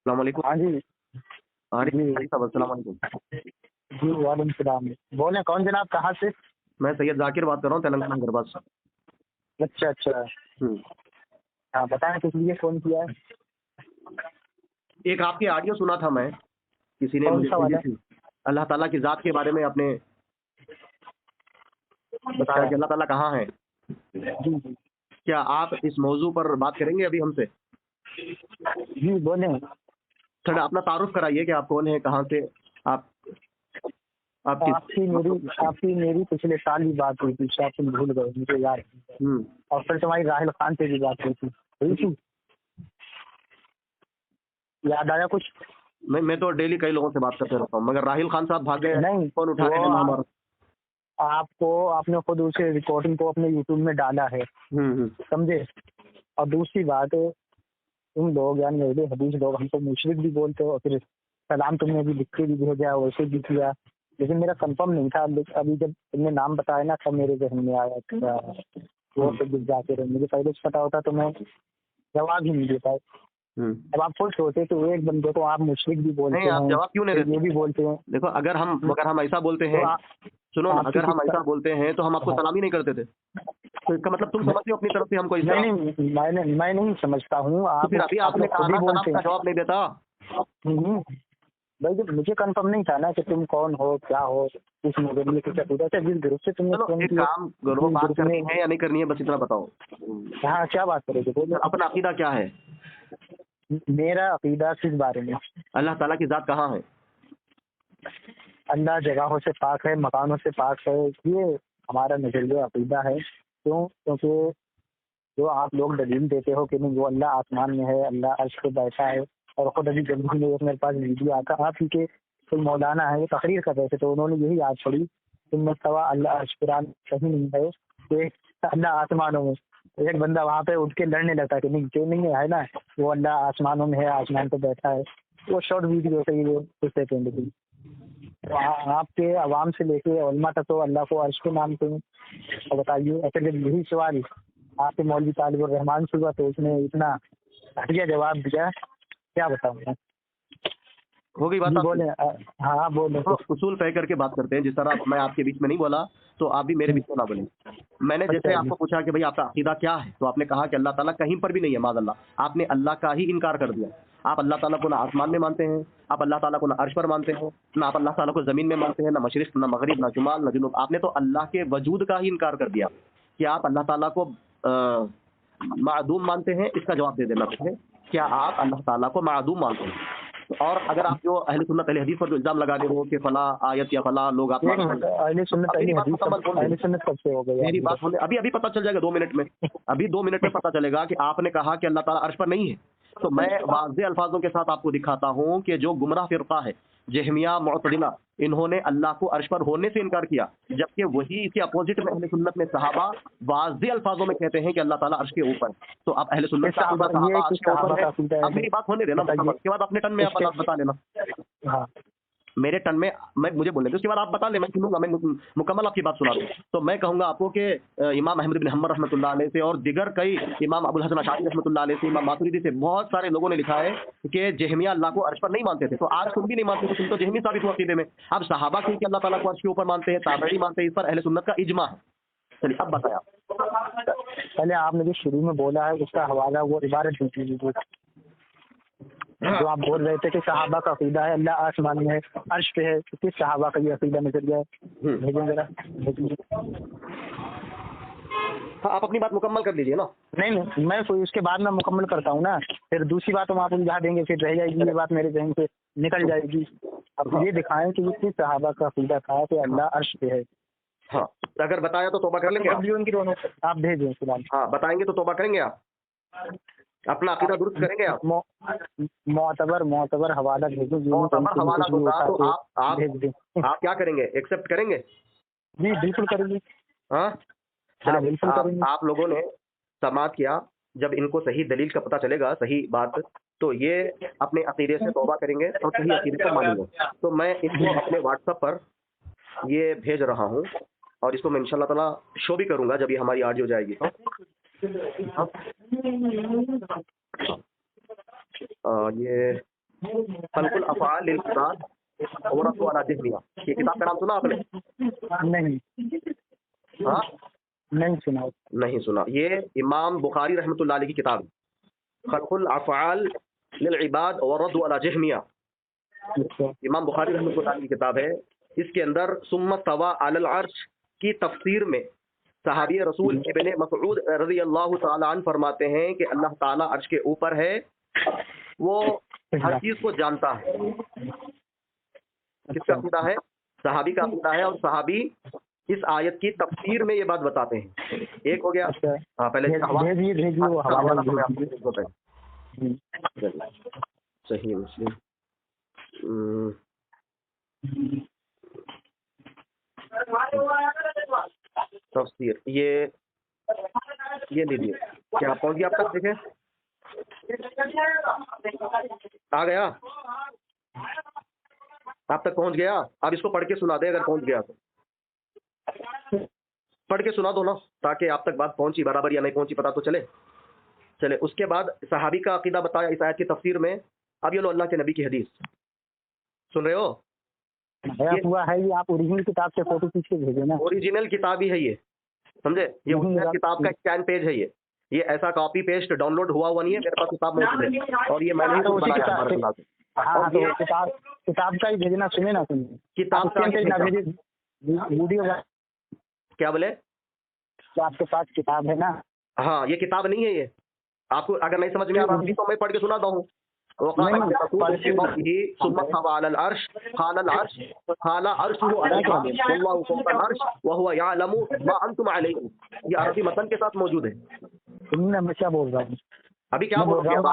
السلام علیکم. ہاں جی ہاں جی جی صاحب السلام علیکم. جی وعلیکم السلام. بولیں کون جناب, کہاں سے؟ میں سید ذاکر بات کر رہا ہوں تلنگانہ حیدرآباد سے. اچھا اچھا, ہوں. ہاں بتائیں کس لیے فون کیا ہے؟ ایک آپ کی آڈیو سنا تھا میں, کسی نے کون مجھے سا بھیجی والا؟ تھی. اللہ تعالیٰ کی ذات کے بارے میں آپ نے بتایا کہ اللہ تعالیٰ کہاں ہے. جی جی کیا آپ اس موضوع پر بات کریں گے ابھی ہم سے؟ جی بولیں. تھوڑا اپنا تعارف کرائیے کہ آپ کون ہیں, کہاں سے آپ آپ کس. آپ کی میری پچھلے سال بھی بات ہوئی تھی, شاید تم بھول گئے, مجھے یاد ہے. ہوں. اور پھر تمہاری راہل خان سے بھی بات ہوئی تھی, یاد آیا کچھ؟ میں تو ڈیلی کئی لوگوں سے بات کرتے رہتا ہوں, مگر راہل خان صاحب بھاگے, نہیں, فون اٹھا کے وہ ہمارا. آپ نے خود اسے ریکارڈنگ کو اپنے یوٹیوب میں ڈالا ہے, سمجھے. اور دوسری بات, تم لوگ یعنی اہل حدیث لوگ ہم کو مشرک بھی بولتے ہو, اور پھر سلام تم نے بھی لکھ کے بھی بھیجا, ویسے بھی کیا, لیکن میرا کنفرم نہیں تھا. ابھی جب تم نے نام بتایا نا تب میرے ذہن میں آیا وہ جا کے مجھے پہلے سے پتا ہوتا تو میں جواب ہی نہیں دیتا. اب آپ خود سوچے تو ایک بندے کو آپ مشرک بھی بولتے نہیں, آپ ہیں, جواب کیوں نہیں یہ دیتے؟ بھی بولتے ہیں. دیکھو, اگر ہم ایسا بولتے ہیں, سنو نا, اگر ہم ایسا بولتے ہیں تو ہم آپ کو سلام ہی نہیں کرتے تھے. تو اس کا مطلب تم سمجھتے ہو اپنی طرف سے ہم کو اس طرح. نہیں, میں نہیں سمجھتا ہوں. تو پھر ابھی آپ نے کہا نا سلام کا جواب نہیں دیتا. بھائی مجھے کنفرم نہیں تھا نا کہ تم کون ہو, کیا ہو, اس نظریے سے کیا سے جس گروپ سے تم نے فون ایک کیا. کام کرو, بات کرنی ہے یا نہیں کرنی ہے بس اتنا بتاؤ. ہاں کیا بات کرے گے, بولو. اپنا عقیدہ کیا ہے؟ میرا عقیدہ کس بارے میں؟ اللہ تعالیٰ کی ذات کہاں ہے؟ اللہ جگہوں سے پاک ہے, مکانوں سے پاک ہے, یہ ہمارا نظریہ عقیدہ ہے. کیونکہ جو آپ لوگ دلیل دیتے ہو کہ نہیں وہ اللہ آسمان میں ہے, اللہ عرش پہ بیٹھا ہے, اور خود ابھی جلدی میں میرے پاس ویڈیو آتا, آپ ہی کے کوئی مولانا ہے وہ تقریر کر رہے تھے تو انہوں نے یہی یاد چھوڑی تم مستوا اللہ عرش قرآن کہیں نہیں ہے کہ اللہ آسمانوں میں. ایک بندہ وہاں پہ اٹھ کے لڑنے لگتا کہ نہیں کیوں نہیں ہے نا, وہ اللہ آسمانوں میں ہے, آسمان پہ بیٹھا ہے. وہ شارٹ ویڈیو سے ہی وہ کچھ سیکنڈ کی. تو آپ کے عوام سے لے کے علماء تک تو اللہ کو عرش کے نام سے بتائیے. اصل جب یہی سوال آپ کے مولوی طالب الرحمان سے ہوا تو اس نے اتنا گھٹیا جواب دیا, کیا بتاؤں میں. ہو گئی بات. بولیں. ہاں بولیں. اصول طے کر کے بات کرتے ہیں, جس طرح میں آپ کے بیچ میں نہیں بولا تو آپ بھی میرے بیچ میں نہ بولیں. میں نے جیسے آپ کو پوچھا کہ بھائی آپ کا عقیدہ کیا ہے, تو آپ نے کہا کہ اللہ تعالیٰ کہیں پر بھی نہیں ہے, معاذ اللہ. آپ نے اللہ کا ہی انکار کر دیا. آپ اللہ تعالیٰ کو نہ آسمان میں مانتے ہیں, آپ اللہ تعالیٰ کو نہ عرش پر مانتے ہیں, نہ آپ اللہ تعالیٰ کو زمین میں مانتے ہیں, نہ مشرق نہ مغرب نہ شمال نہ جنوب. آپ نے تو اللہ کے وجود کا ہی انکار کر دیا. کہ آپ اللہ تعالیٰ کو معدوم مانتے ہیں, اس کا جواب دے دینا پہلے. کیا آپ اللہ تعالیٰ کو معدوم مانتے ہیں؟ اور اگر آپ جو اہل سنت اہل حدیث پر جو الزام لگا رہے ہو کہ فلاں آیت یا فلاں لوگ آپ اہل سنت کب سے ہو گئی میری بات ہونے ابھی پتہ چل جائے گا 2 منٹ میں. ابھی 2 منٹ میں پتہ چلے گا کہ آپ نے کہا کہ اللہ تعالیٰ عرش پر نہیں ہے. تو میں واضح الفاظوں کے ساتھ آپ کو دکھاتا ہوں کہ جو گمراہ فرقہ ہے جہمیہ معتزلہ, انہوں نے اللہ کو عرش پر ہونے سے انکار کیا, جبکہ وہی اس کے اپوزٹ میں اہل سنت میں صحابہ واضح الفاظوں میں کہتے ہیں کہ اللہ تعالیٰ عرش کے اوپر. تو آپ اہل سنت کا صحابہ عرش کے اوپر ہے. اب میری بات ہونے دینا, اس کے بعد اپنے ٹن میں آپ بتا لینا. میرے ٹن میں مجھے بولنے دیں, اس کے بعد آپ بتا لیں, میں سنوں گا, میں مکمل آپ کی بات سنا دوں. تو میں کہوں گا آپ کو کہ امام احمد بن حنبل رحمۃ اللہ علیہ سے اور دیگر کئی امام ابو الحسن اشعری رحمۃ اللہ علیہ سے, امام ماتریدی سے, بہت سارے لوگوں نے لکھا ہے کہ جہمیہ اللہ کو عرش پر نہیں مانتے تھے. تو آج تم بھی نہیں مانتے تو تم تو جہمی ثابت ہو عقیدے میں. اب صحابہ کیونکہ اللہ تعالیٰ کو عرش کے اوپر مانتے ہیں, تابعین مانتے ہیں, اس پر اہل سنت کا اجماع ہے. چلیے اب بتایا. پہلے آپ نے جو شروع میں بولا ہے اس کا حوالہ وہ عبارت دیجیے جو آپ بول رہے تھے کہ صحابہ کا عقیدہ ہے اللہ آسمان میں ہے, عرش پہ ہے, کس صحابہ کا یہ عقیدہ نظریہ ہے؟ بھیجیں ذرا. ہاں, آپ اپنی بات مکمل کر لیجیے نا. نہیں, میں کوئی اس کے بعد میں مکمل کرتا ہوں نا, پھر دوسری بات ہم آپ الجھا دیں گے, پھر رہ جائے گی یہ بات میرے ذہن سے نکل جائے گی. اب یہ دکھائیں کہ یہ کس صحابہ کا عقیدہ تھا کہ اللہ عرش پہ ہے. ہاں, اگر بتایا تو توبہ کر لیں گے آپ بھیجیں فی الحال. ہاں, بتائیں گے تو توبہ کریں گے آپ, اپنا عقیدہ درست کریں گے آپ. معتبر حوالہ بھیجیں. معتبر حوالہ دوں گا تو آپ کیا کریں گے, ایکسیپٹ کریں گے؟ جی بالکل کریں گے. ہاں, بالکل کریں گے. آپ لوگوں نے سماعت کیا, جب ان کو صحیح دلیل کا پتہ چلے گا, صحیح بات, تو یہ اپنے عقیدے سے توبہ کریں گے اور صحیح عقیدے کو مانیں گے. تو میں ان کو اپنے واٹس ایپ پر یہ بھیج رہا ہوں, اور اس کو میں انشاءاللہ تعالیٰ شو بھی کروں گا جب یہ ہماری آڈیو جائے گی. یہ خلق الافعال للعباد ورد علی جہمیہ، یہ کتاب کا نام سنا آپ نے؟ نہیں ہاں نہیں سنا. نہیں سنا. یہ امام بخاری رحمۃ اللہ علیہ کی کتاب ہے، خلق الافعال للعباد ورد علی جہمیہ. اچھا امام بخاری رحمۃ اللہ علیہ کی کتاب ہے. اس کے اندر ثم استوى علی العرش کی تفسیر میں صحابی رسول ابن مسعود رضی اللہ تعالی عنہ فرماتے ہیں کہ اللہ تعالیٰ عرش کے اوپر ہے، وہ ہر چیز کو جانتا ہے. کس کا عقیدہ ہے؟ صحابی کا عقیدہ ہے، اور صحابی اس آیت کی تفسیر میں یہ بات بتاتے ہیں. ایک ہو گیا. ہاں پہلے بھیجیے وہ حوالہ بھیجیے. صحیح مسلم تفسیر یہ لیجیے. کیا پہنچ گیا آپ تک؟ دیکھیں آ گیا آپ تک، پہنچ گیا. آپ اس کو پڑھ کے سنا دیں اگر پہنچ گیا تو. پڑھ کے سنا دو نا تاکہ آپ تک بات پہنچی برابر یا نہیں پہنچی پتہ تو چلے. اس کے بعد صحابی کا عقیدہ بتایا اس آیت کی تفسیر میں. اب یہ لو اللہ کے نبی کی حدیث سن رہے ہو؟ ہوا ہے یہ آپ اوریجنل کتاب سے فوٹو کھینچ کے بھیجے نا. اوریجنل کتاب ہی ہے یہ، سمجھے؟ یہ اوریجنل کتاب کا اسکین پیج ہے. یہ ایسا کاپی پیسٹ ڈاؤن لوڈ ہوا نہیں ہے، میرے پاس کتاب موجود ہے اور یہ میں نے بنایا. کتاب کا ہی بھیجنا. سنے نا سنیے، کتاب کا ویڈیو کیا بولے؟ آپ کے پاس کتاب ہے نا؟ ہاں یہ کتاب نہیں ہے. یہ آپ کو اگر نہیں سمجھ میں آ رہا تو میں پڑھ کے سناتا ہوں. ثم استوى على العرش قال العرش قال عرشه على الماء والله فوق العرش وهو يعلم ما انتم عليه. یہ عربی متن کے ساتھ موجود ہے. میں کیا بول رہا ہوں ابھی کیا بول رہا ہوں؟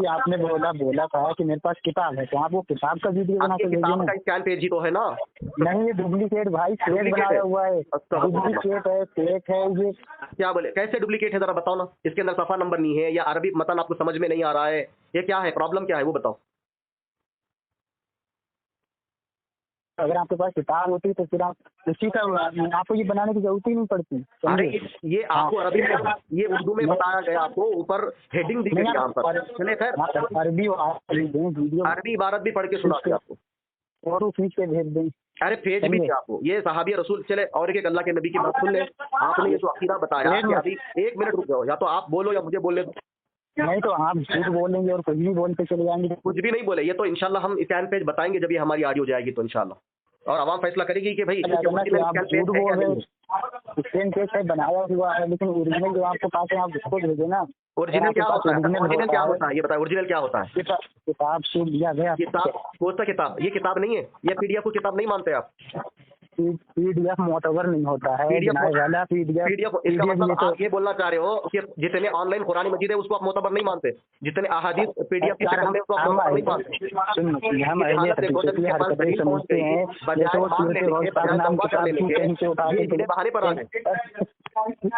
آپ نے بولا تھا کہ میرے پاس کتاب ہے، تو آپ وہ کتاب کا ویڈیو بنا کے کتاب کا اسکین پیج ہی تو ہے نا. نہیں یہ ڈپلیکیٹ بھائی فیک بنایا ہوا ہے. ڈپلیکیٹ ہے، فیک ہے. یہ کیا بولے؟ کیسے ڈپلیکیٹ ہے ذرا بتاؤ نا. اس کے اندر صفحہ نمبر نہیں ہے یا عربی متن آپ کو سمجھ میں نہیں آ رہا ہے، یہ کیا ہے؟ پرابلم کیا ہے وہ بتاؤ. اگر آپ کے پاس کتاب ہوتی تو پھر آپ اسی کا آپ کو یہ بنانے کی ضرورت ہی نہیں پڑتی. ارے یہ آپ کو عربی میں، یہ اردو میں بتایا گیا آپ کو، اوپر ہیڈنگ دی گئی یہاں پر. چلے خیر عربی عبارت بھی پڑھ کے سنا دیں آپ کو، فوٹو کھینچ کے بھیج دیں. ارے بھیج بھی دیں آپ کو. یہ صحابی رسول. چلے اور ایک اللہ کے نبی کی بات سن لیں. آپ نے یہ جو عقیدہ بتایا ابھی 1 منٹ رک جاؤ، یا تو آپ بولو یا مجھے بولنے دو. نہیں تو آپ جھوٹ بولیں گے اور کچھ بھی بولتے چلے جائیں گے. کچھ بھی نہیں بولے. یہ تو انشاءاللہ ہم اسکین پیج بتائیں گے جب یہ ہماری آڈیو جائے گی تو انشاءاللہ، اور عوام فیصلہ کرے گی کہ بھائی اسکین پیج ہے بنایا ہوا ہے، لیکن اوریجنل جو آپ کے پاس ہے آپ اس کو بھیجے نا. اوریجنل کیا ہوتا ہے؟ اوریجنل کیا ہوتا ہے یہ بتائیں. اوریجنل کیا ہوتا ہے؟ کتاب سے لیا گیا. کتاب کون سا کتاب؟ یہ کتاب نہیں ہے. یہ پی ڈی ایف کو کتاب نہیں مانتے آپ. پی ڈی ایف معتبر نہیں ہوتا ہے. پی ڈی ایف اس کا مطلب آپ یہ بولنا چاہ رہے ہو کہ جتنے آن لائن قرآن مجید ہے اس کو آپ معتبر نہیں مانتے، جتنے احادیث پی ڈی ایف کی شکل میں اس کو آپ معتبر نہیں مانتے. بہانے پر آ گئے.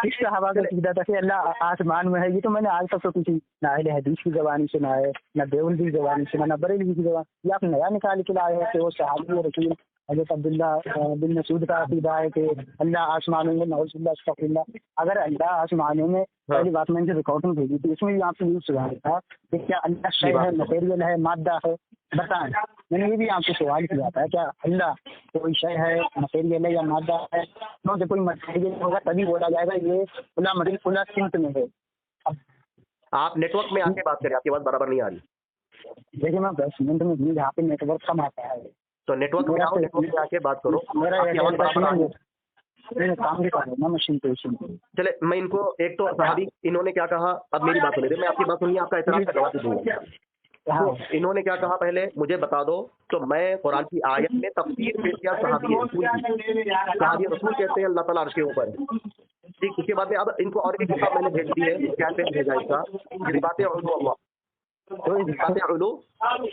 اس کا حوالہ سیدھا تھا کہ اللہ آسمان میں ہے. یہ تو میں نے آج تک تو کسی نہ اہل حدیث کی زبانی سنا ہے، نہ دیوبندی کی زبانی سنا، نہ بریلوی کی زبان. یہ آپ نیا نکال کے لائے ہیں کہ وہ صحابی رسول حضرت عبداللہ بن مسعود کا عقیدہ ہے کہ اللہ آسمانوں میں نعوذ باللہ استغفر اللہ. اگر اللہ آسمانوں میں پہلی بات میں نے ریکارڈنگ بھیجی تھی، اس میں بھی آپ سے یہ سوال تھا کہ کیا اللہ شے ہے، مٹیریل ہے، مادہ ہے؟ بتائیں. میں نے یہ بھی آپ سے سوال کیا تھا کیا اللہ کوئی شے ہے، مٹیریل ہے یا مادہ ہے؟ جب کوئی مٹیریل ہوگا تبھی بولا جائے گا یہ کھلا مٹیریل کھلا سمت میں ہے. آپ نیٹ ورک میں آ کے بات کریں، آپ کی بات برابر نہیں آ رہی. دیکھیے میں 10 منٹ میں جہاں پہ نیٹ ورک کم آتا ہے تو نیٹ ورک میں آؤ، نیٹ ورک میں آ کے بات کرو. مشین پہ. چلے میں ان کو ایک تو صحابی انہوں نے کیا کہا. اب میری بات سنیے، میں آپ کی بات سنیے، آپ کا اعتراض کا جواب دوں گا. انہوں نے کیا کہا پہلے مجھے بتا دو. تو میں قرآن کی آیت میں تفسیر پیش کیا صحابی رسول کی. صحابی رسول کہتے ہیں اللہ تعالیٰ عرش کے اوپر ہے. ٹھیک. اس کے بعد میں اب ان کو اور بھی کتاب میں نے بھیج دی ہے، اسکین پہ بھیجا اس کا. یہ باتیں علو تو اس باتیں علو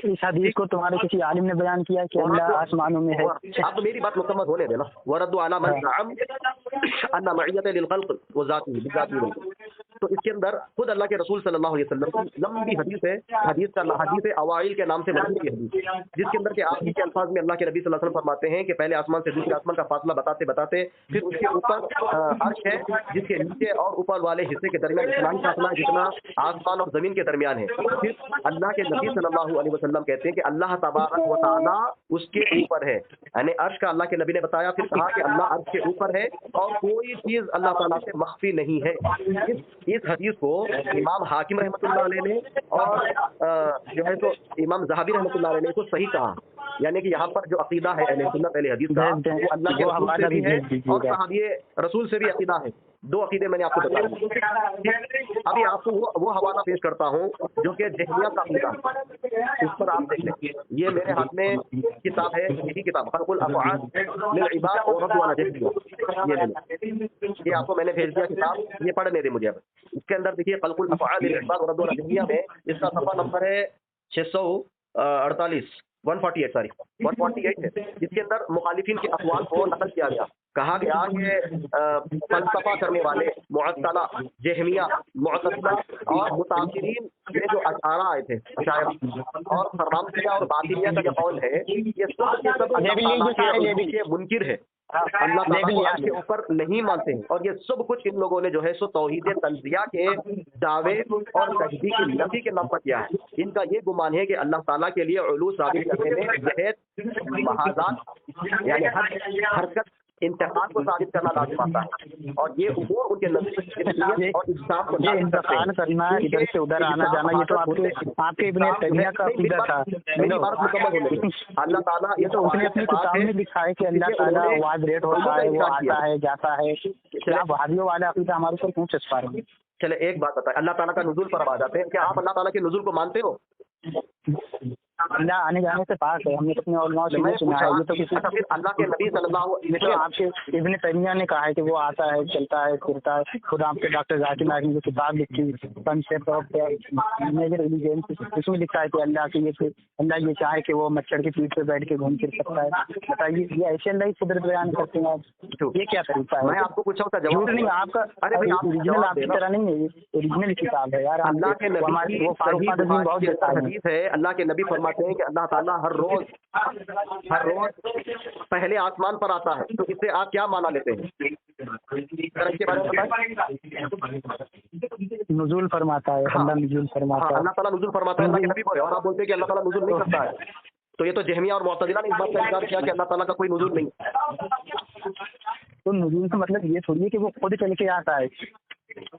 اس حدیث کو تمہارے کسی عالم نے بیان کیا کہ اللہ آسمانوں میں ہے. اب میری بات مکمل ہونے دینا. ورد علی من زعم ان معیت للخلق وذاته بذاته. तो इसके अंदर खुद अल्लाह के रसूल सल्लल्लाहु अलैहि वसल्लम की लंबी हदीस है, हदीस अवाइल के नाम से मशहूर ये हदीस, जिसके अंदर के आखिरी के अल्फाज में अल्लाह के नबी सल्लल्लाहु अलैहि वसल्लम फरमाते हैं कि पहले आसमान से दूसरे आसमान का फासला बताते बताते फिर उसके ऊपर अर्श है, जिसके नीचे और ऊपर वाले हिस्से के दरमियान इतना ही फासला जितना आसमान और जमीन के दरमियान है। फिर अल्लाह के नबी सल्लल्लाहु अलैहि वसल्लम कहते हैं कि अल्लाह तबारक व तआला उसके ऊपर है, यानी अर्श का अल्लाह के नबी ने बताया, फिर कहा कि अल्लाह अर्श के ऊपर है और कोई चीज अल्लाह ताला से मख्फी नहीं है। इस हदीस को इमाम हाकिम रहमतुल्लाह अलैह ने और जो है तो इमाम ज़हाबी रहमतुल्लाह अलैह ने इसको सही कहा, यानी कि यहाँ पर जो अकीदा है अहले सुन्नत अहले हदीस का वो अल्लाह के रसूल से भी है और सहाबी रसूल से भी अकीदा है। दो अकीदे मैंने आपको बताया। अभी आपको वो हवाला पेश करता हूँ जो कि जहमिया का अकीदा, उस पर आप देख लेंगे। ये मेरे हाथ में किताब है, यही किताब खल्कुल अफ़आल लिल इबाद और रद्द अला जहमिया, ये ले लो, ये आपको मैंने भेज दिया किताब, ये पढ़ने दे मुझे। अब इसके अंदर देखिए खल्कुल अफ़आल लिल इबाद और रद्द अला जहमिया में इसका सफ़ा नंबर है 648 148 है, जिसके अंदर मुखालिफिन के अक़वाल को नकल किया गया। कहा गया कि फलसफा करने वाले मुअत्तला, जहमिया, मुअतज़िला और मुताअख्खिरीन के जो अशआरा आए थे, अशायरा और फरमामतिया और बातिनिया का जो कौल है, ये सब अल्लाह के मुनकिर है, अल्लाह ताला के ऊपर नहीं मानते हैं, और ये सब कुछ इन लोगों ने जो है सो तौहीद तंज़िया के दावे और तजदीद की नफी के नाम पर किया है। इनका ये गुमान है कि अल्लाह ताला के लिए उलू साबित करने में जहद, महाज़ात यानी हरकत, इंतकाल को साबित करना लाजिम आता है, और ये उमूर उनके नज़रिए और इस्लाम को इंतकाल करना, इधर से उधर आना जाना, ये तो आपके इब्न तैमिया का अकीदा था। मेरी बात मुकम्मल हो गई। अल्लाह ताला ये तो उसने अपनी किताब में लिखा है कि अल्लाह ताला आवाज रेट होता है, वो आता है जाता है। क्या वहाबियों वाला अकीदा हमारे ऊपर क्यों चस्पा रहे हैं? चले एक बात बताए, अल्लाह ताला का नुज़ूल पर आ जाते हैं। क्या आप अल्लाह ताला के नुज़ूल को मानते हो? अल्लाह आने जाने से पाक है, हमने अपने उलमा से नहीं सुना है। ये तो किसी अल्लाह के नबी सल्लल्लाहु अलैहि वसल्लम, आपके इब्न तैमिया ने कहा है कि वो आता है, चलता है, फिरता है। खुद आपके डॉक्टर जाकिर नाइक ने जो किताब लिखी कंसेप्ट ऑफ मेजर रिलीजन, उसमें लिखा है कि अल्लाह ये चाहे कि वो मच्छर की पीठ पे बैठ के घूम फिर सकता है। बताइए, ये ऐसे अल्लाह की कुदरत बयान करते हैं, ये क्या तरीका है? मैं आपको पूछा उसका जवाब नहीं, आपका ओरिजिनल आपकी तरह नहीं है, ये ओरिजिनल किताब है यार। अल्लाह के नबी वो बहुत हदीस है, अल्लाह के नबी फरमाते हैं कि अल्लाह ताला हर रोज पहले आसमान पर आता है। तो इससे आप क्या माना लेते हैं? इसके बारे में बताएं। नुज़ूल फरमाता है, अल्लाह नुज़ूल फरमाता है, अल्लाह ताला नुज़ूल फरमाता है, अल्लाह के नबी को, और आप बोलते हैं कि अल्लाह ताला नुज़ूल नहीं करता है। तो ये तो जहमिया और मुअतज़िला ने इस बात का इनकार किया कि अल्लाह ताला का कोई नुज़ूल नहीं। तो नुज़ूल का मतलब ये थोड़ी है कि वो खुद चल के आता है।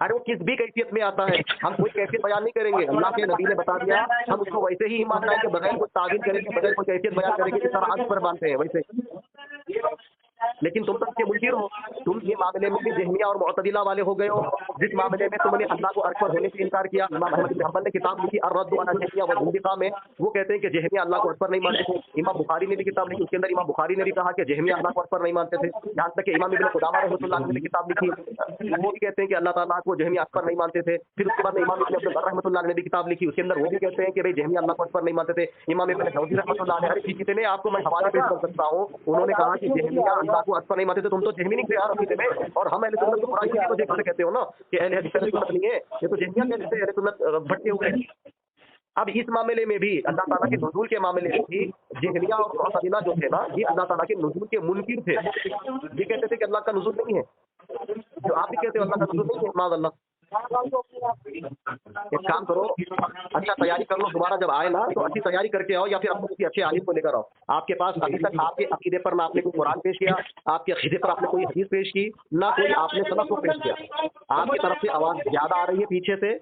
अरे वो किस भी कैफियत में आता है, हम कोई कैफियत बयान नहीं करेंगे। अल्लाह के नबी ने बता दिया, हम उसको वैसे ही मानना है कि बगैर कोई ताज़ीम करेंगे, बगैर कोई कैफियत बयान करेंगे, जिस तरह आज पर मानते हैं वैसे। लेकिन तुम तो उसके मुनकिर हो, तुम ये मामले में भी जहमिया और मुअतज़िला वाले हो गए हो, जिस मामले में तुमने अल्लाह को अर्श पर होने से इनकार किया। इमाम अहमद बिन हंबल ने किताब लिखी अर्रद्दु अला जहमिया व ज़ंदिक़ा में, वो कहते हैं कि जहमिया अल्लाह को अर्श पर नहीं मानते थे। इमाम बुखारी ने भी किताब लिखी, उसके अंदर इमाम बुखारी ने भी कहा कि जहमिया अल्लाह को अर्श पर नहीं मानते थे। यहाँ तक कि इमाम इब्न क़ुदामा रहमतुल्लाह अलैह ने किताब लिखी, वो भी कहते हैं कि अल्लाह ताला को जहमिया अर्श पर नहीं मानते थे। फिर उसके बाद इमाम इब्न अब्दुल बर रहमतुल्लाह अलैह ने भी किताब लिखी, उसके अंदर वो भी कहते हैं कि भाई जहमिया अल्लाह को अर्श पर नहीं मानते थे। इमाम इब्न जौज़ी रहमतुल्लाह अलैह, हर किसी ने आपको मैं हवाले पेश कर सकता हूँ, उन्होंने कहा कि जहमिया अल्लाह को अर्श पर नहीं मानते थे। तुम तो जहमी नहीं थे यार अकीदे में, और हम अहले सुन्नत को बुराई की वजह से कहते हो ना कि अहले हदीस अहले सुन्नत नहीं है, ये तो जहमिया कहते हैं, अहले सुन्नत भटके हुए हैं। अब इस मामले में भी अल्लाह ताला के नुज़ूल के मामले में भी जहमिया और मुअतज़िला जो थे ना, ये अल्लाह ताला के नुज़ूल के मुनकिर थे। ये कहते थे कि अल्लाह का नुज़ूल नहीं है, जो आप भी कहते हो अल्लाह का नुज़ूल नहीं है। माज़अल्लाह, एक काम करो, अच्छा तैयारी कर लो, दोबारा जब आए ना तो अच्छी तैयारी करके आओ, या फिर अपने किसी अच्छे आलिम को लेकर आओ। आपके पास अभी तक आपके अकीदे पर ना आपने कोई कुरान पेश किया, आपके अकीदे पर आपने कोई हदीस पेश की, ना कोई आपने सबक को पेश किया। आपकी तरफ से आवाज़ ज़्यादा आ रही है पीछे से,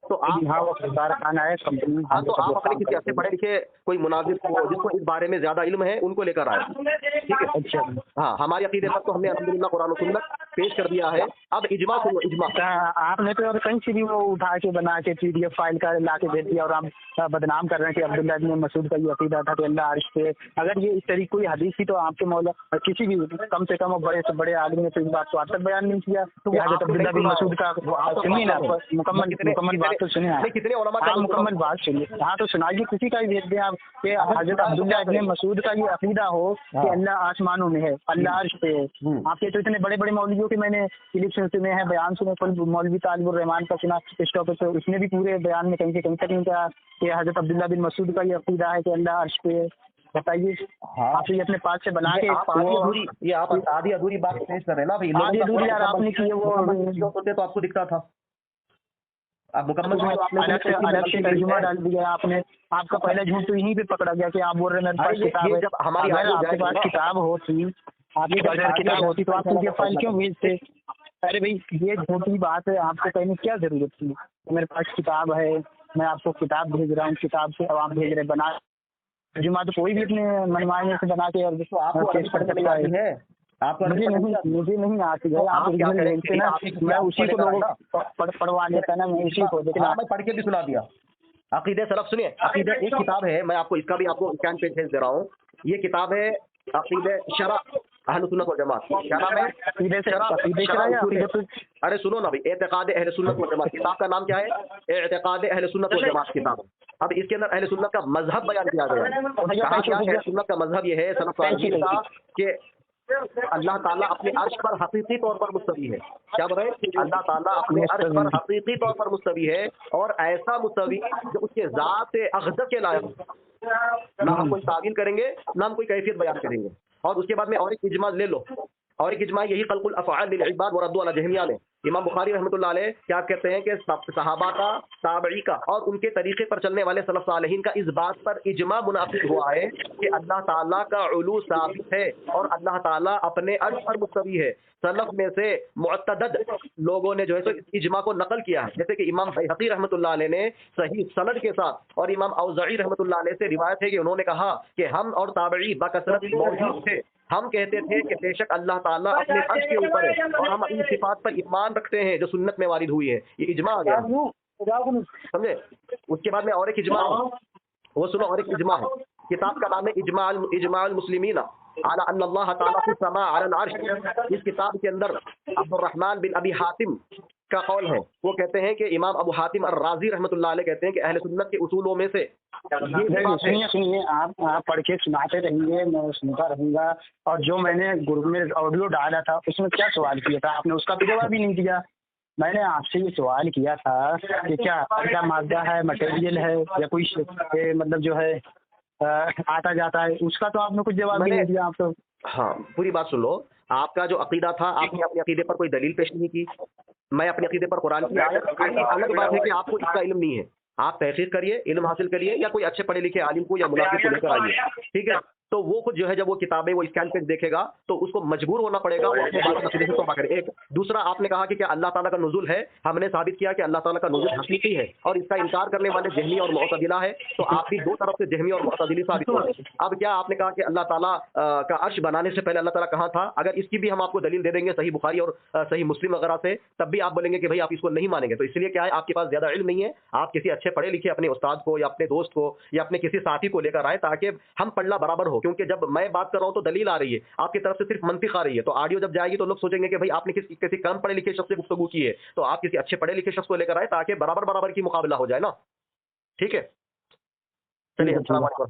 तो आप वो खाना है कंपनी। हाँ, तो आप अपने किसी अच्छे पढ़े लिखे कोई मुनाजिर को, जिसको इस बारे में ज़्यादा इल्म है, उनको लेकर आए, ठीक है? अच्छा, हाँ, हमारे अकीदे पर तो हमने अल्हम्दुलिल्लाह कुरान और सुन्नत पेश कर दिया है। अब इजमा सुनो, इजमा आपने तो कहीं से भी वो उठा के बना के PDF फाइल का ला के भेज दिया, और आप बदनाम कर रहे हैं कि अब्दुल्लाह इब्न मसूद का ये अकीदा था कि अल्लाह अर्श पे। अगर ये इस तरीके कोई हदीस थी तो आपके मौला किसी भी कम से कम बड़े से बड़े आदमी ने तो इस बात को आज तक बयान नहीं किया। तो हज़रत अब्दुल्लाह बिन मसूद का सुनिए ना, मुकम्मल बात तो सुनिए आप। नहीं, कितने उलमा का आप मुकम्मल बात सुनिए। हाँ तो सुनाइए, किसी का भी भेज दें आप कि हजरत अब्दुल्ला इब्न मसूद का ये अकीदा हो कि अल्लाह आसमानों में है, अल्लाह अर्श पे है। आपके तो इतने बड़े बड़े मौलवियों के मैंने क्लिप सुने हैं, बयान सुने, मौलवी तालिबुर रहमान का सुना इस टॉपिक पे, उसने भी पूरे बयान में कहीं से कहीं तक नहीं कहा कि हजरत अब्दुल्ला बिन मसूद का ये अकीदा है कि अल्लाह अर्श पे है। बताइए। हाँ, आप ये अपने पास से बना के आप आधी अधूरी, ये आप आधी अधूरी बात पेश कर रहे हैं ना भाई। आधी अधूरी यार आपने की है वो होते तो आपको दिखता था। आप मुकम्मल अलग से तर्जुमा डाल दिया आपने। आपका पहला झूठ तो यहीं पे पकड़ा गया कि आप बोल रहे हैं मेरे पास किताब है। जब हमारी अगर आपके पास किताब होती, आपके पास किताब होती तो आप मुझे फाइल क्यों भेजते? अरे भाई ये झूठी बात है, आपको कहने की क्या जरूरत थी? मेरे पास किताब है, मैं आपको किताब भेज रहा हूँ, किताब से अब आप भेज रहे बना तर्जुमा तो कोई भी अपने मनमाने से बना के और आपको पेश कर सकता है। मुझे नहीं आती है। आप भेजते ना, मैं उसी को लोगों पढ़वा लेता ना, मैं उसी को देखना। मैं पढ़ के भी सुना दिया। अकीदे सलफ सुनिए, अकीदे एक किताब है, मैं आपको इसका भी आपको स्कैन पेज भेज दे रहा हूँ। ये किताब है अकीदे शरह अहले सुन्नत वल जमात। क्या नाम है? अरे सुनो ना भाई, एतकाद अहले सुन्नत वल जमात। किताब का नाम क्या है? एतकाद अहले सुन्नत वल जमात किताब। अब इसके अंदर अहले सुन्नत का मजहब बयान किया गया है। कहा क्या अहले सुन्नत का मजहब ये है सलफ सालेहीन का कि अल्लाह ताला अपने अर्श पर हकीकी तौर पर मुस्तवी है। क्या बोल रहे हैं? अल्लाह ताला अपने अर्श पर हकीकी तौर पर मुस्तवी है, और ऐसा मुस्तवी जो उसके ज़ात अक़दस के लायक। ना हम कोई तावील करेंगे, ना हम कोई कैफियत बयान करेंगे। और उसके बाद में और एक इजमा ले लो, और एक इजमा यही खल्कुल अफ़आल लिल इबाद व रद्दु अला जहमिया में इमाम बुखारी रहमतुल्लाह अलैह क्या कहते हैं कि सहाबा का, ताबई का और उनके तरीके पर चलने वाले सलफ सालेहीन का इस बात पर इजमा मुनाफिक हुआ है कि अल्लाह ताला का उलू साबित है और अल्लाह ताला अपने अर्श पर मुस्तवी है। सलफ में से मुअत्तदद लोगों ने जो है तो इस इजमा को नकल किया है, जैसे कि इमाम बैहक़ी रहमतुल्लाह अलैह ने सही सनद के साथ, और इमाम औज़ाई रहमतुल्लाह अलैह से रिवायत है कि उन्होंने कहा कि हम और ताबई बकसरत मौजूद थे। हम कहते थे कि बेशक अल्लाह ताला अपने अर्श के ऊपर है और हम इन सिफात पर ईमान रखते हैं जो सुन्नत में वारिद हुई है। ये इजमा आ गया, समझे? उसके बाद में और एक इजमा है, वो सुनो, और एक इजमा है। किताब का नाम है इजमाउल मुस्लिमीन अला अन्न अल्लाह ताला फिस समा अलल अर्श। इस किताब के अंदर अब्दुर्रहमान बिन अबी हातिम का कौल है। वो कहते हैं कि इमाम अबू हातिम अर्राजी रहमतुल्लाह अलैह कहते हैं कि अहले सुन्नत के उसूलों में से सुनिए आप पढ़ के सुनाते रहेंगे, मैं सुनता रहूंगा। और जो मैंने ग्रुप में ऑडियो डाला था उसमें क्या सवाल किया था आपने, उसका भी जवाब ही नहीं दिया। मैंने आपसे ये सवाल किया था कि क्या मादा है, मटेरियल है, या कोई मतलब जो है आता जाता है, उसका तो आपने कुछ जवाब नहीं दिया। आप तो हाँ, पूरी बात सुन लो। आपका जो अकीदा था, आपने अपने अकीदे पर कोई दलील पेश नहीं की। मैं अपने अकीदे पर कुरान की आयत, अलग बात है कि आपको इसका इल्म नहीं है। आप तहकीक करिए, इल्म हासिल करिए, या कोई अच्छे पढ़े लिखे आलिम को या मुनाफिक को लेकर आइए, ठीक है? तो वो खुद जो है जब वो किताबें वो स्कैन पेज देखेगा तो उसको मजबूर होना पड़ेगा वो अपने बात अकीदे से तौबा करे। एक दूसरा, आपने कहा कि क्या अल्लाह ताला का नुज़ुल है? हमने साबित किया कि अल्लाह ताला का नुज़ुल हकीकी है और इसका इनकार करने वाले जहमी और मुअतज़िला है। तो आप भी दो तरफ से जहमी और मुअतज़िली साबित हो रहे हैं। अब क्या आपने कहा कि अल्लाह ताला का अर्श बनाने से पहले अल्लाह ताला कहाँ था? अगर इसकी भी हम आपको दलील दे देंगे सही बुखारी और सही मुस्लिम वगैरह से, तब भी आप बोलेंगे कि भाई आप इसको नहीं मानेंगे। तो इसलिए क्या है, आपके पास ज्यादा इल्म नहीं है। आप किसी अच्छे पढ़े लिखे अपने उस्ताद को या अपने दोस्त को या अपने किसी साथी को लेकर आए ताकि हम पढ़ना बराबर हो। क्योंकि जब मैं बात कर रहा हूं तो दलील आ रही है, आपकी तरफ से सिर्फ मंतिक आ रही है। तो ऑडियो जब जाएगी तो लोग सोचेंगे कि भाई आपने किसी कम पढ़े लिखे शख्स से गुफ्तगू की है। तो आप किसी अच्छे पढ़े लिखे शख्स को लेकर आए ताकि बराबर की मुकाबला हो जाए ना, ठीक है? चलिए, अस्सलाम वालेकुम।